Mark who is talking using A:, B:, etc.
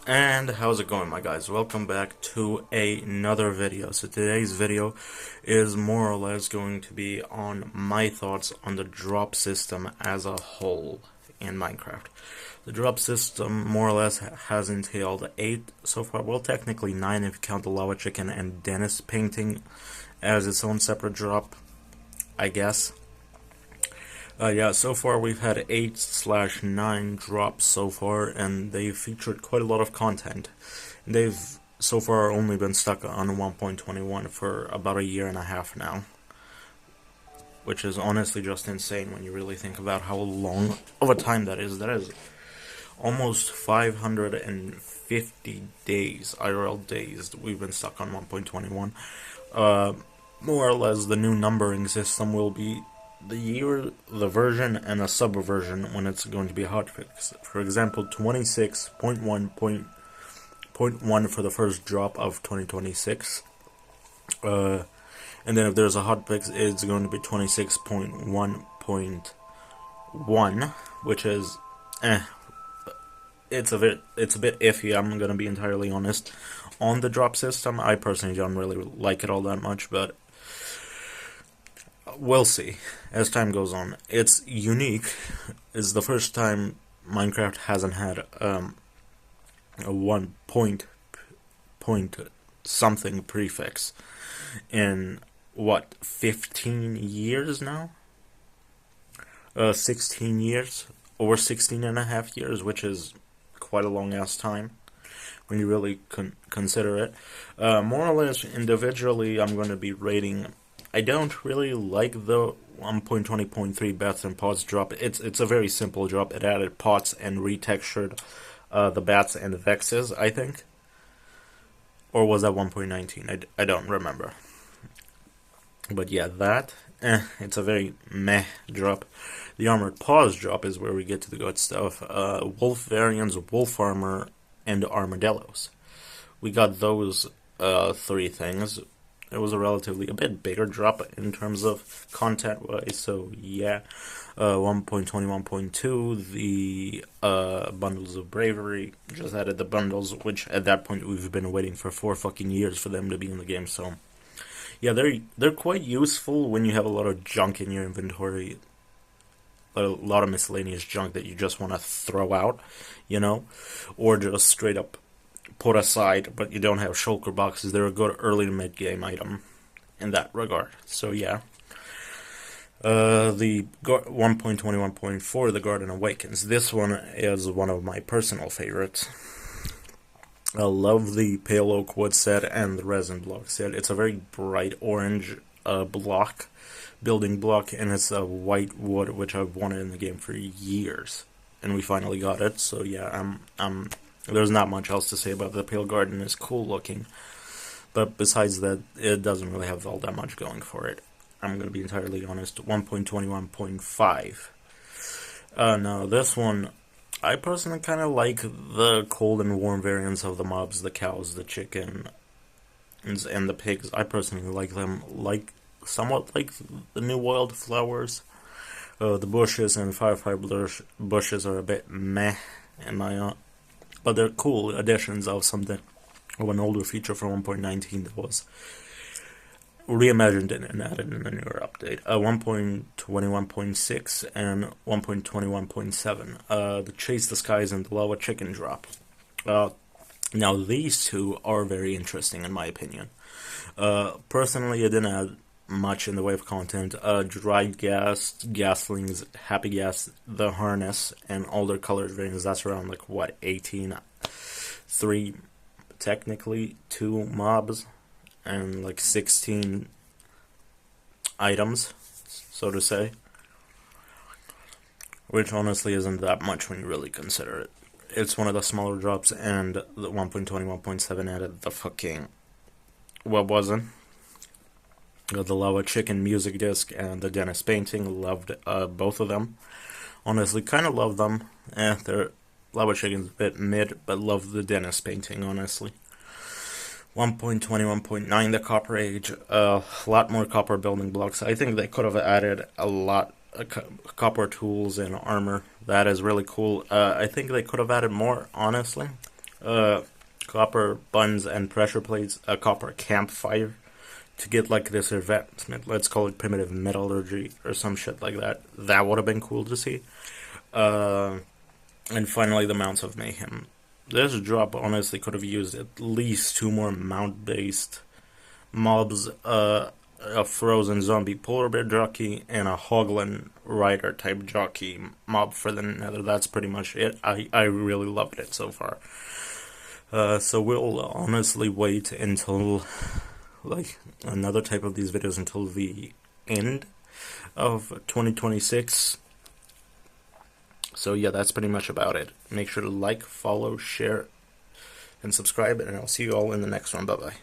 A: And how's it going, my guys? Welcome back to another video. So today's video is more or less going to be on my thoughts on the drop system as a whole in Minecraft. The drop system more or less has entailed 8 so far, well technically 9 if you count the lava chicken and Dennis painting as its own separate drop, I guess. Yeah, so far we've had 8/9 drops so far, and they've featured quite a lot of content. They've so far only been stuck on 1.21 for about a year and a half now, which is honestly just insane when you really think about how long of a time that is. That is almost 550 days, IRL days, we've been stuck on 1.21. More or less, the new numbering system will be the year, the version, and a subversion when it's going to be a hotfix. For example, 26.1.1 for the first drop of 2026. And then if there's a hotfix, it's going to be 26.1.1, which is, it's a bit iffy. I'm gonna be entirely honest on the drop system. I personally don't really like it all that much, but we'll see as time goes on. It's unique. It's the first time Minecraft hasn't had a 1 point something prefix in what, 15 years now? 16 years, or 16 and a half years, which is quite a long ass time when you really consider it. More or less individually, I'm going to be rating. I don't really like the 1.20.3 bats and pots drop. It's a very simple drop. It added pots and retextured the bats and the vexes, I think. Or was that 1.19? I don't remember. But yeah, that, it's a very meh drop. The armored paws drop is where we get to the good stuff. Wolf variants, wolf armor, and armadillos. We got those 3 things. It was a relatively a bit bigger drop in terms of content wise, so yeah. 1.21.2, the bundles of bravery, just added the bundles, which at that point we've been waiting for 4 fucking years for them to be in the game, so yeah, they're quite useful when you have a lot of junk in your inventory, a lot of miscellaneous junk that you just want to throw out, you know, or just straight up put aside, but you don't have shulker boxes. They're a good early to mid game item in that regard. So yeah, the 1.21.4, the Garden Awakens. This one is one of my personal favorites. I love the pale oak wood set and the resin block set. It's a very bright orange building block, and it's a white wood, which I've wanted in the game for years, and we finally got it. So yeah, there's not much else to say about the Pale Garden. It's cool looking, but besides that, it doesn't really have all that much going for it. I'm going to be entirely honest. 1.21.5. Now this one, I personally kind of like the cold and warm variants of the mobs, the cows, the chicken, and the pigs. I personally like them, somewhat like the new wildflowers. The bushes and firefly bushes are a bit meh in my but they're cool additions of something, of an older feature from 1.19 that was reimagined and added in a newer update. 1.21.6 and 1.21.7. The Chase the Skies and the Lava Chicken drop. Now these two are very interesting in my opinion. Personally, I didn't add much in the way of content. Dried gas, gaslings, happy gas, the harness, and all their colored variants. That's around like what, 18, 3 technically, 2 mobs, and like 16 items, so to say, which honestly isn't that much when you really consider it. It's one of the smaller drops, and the 1.21.7 added the fucking, what was it? The Lava Chicken music disc and the Dennis painting. Loved both of them. Honestly, kind of love them. Their Lava Chicken's a bit mid, but love the Dennis painting, honestly. 1.21.9, the Copper Age. A lot more copper building blocks. I think they could have added a lot copper tools and armor. That is really cool. I think they could have added more, honestly. copper buns and pressure plates, a copper campfire to get like this advancement. Let's call it primitive metallurgy or some shit like that. That would have been cool to see. And finally, the Mounts of Mayhem. This drop honestly could have used at least 2 more mount-based mobs, a frozen zombie polar bear jockey, and a Hoglin rider type jockey mob for the Nether. That's pretty much it. I really loved it so far. So we'll honestly wait until like another type of these videos until the end of 2026. So yeah, that's pretty much about it. Make sure to like, follow, share, and subscribe, and I'll see you all in the next one. Bye bye.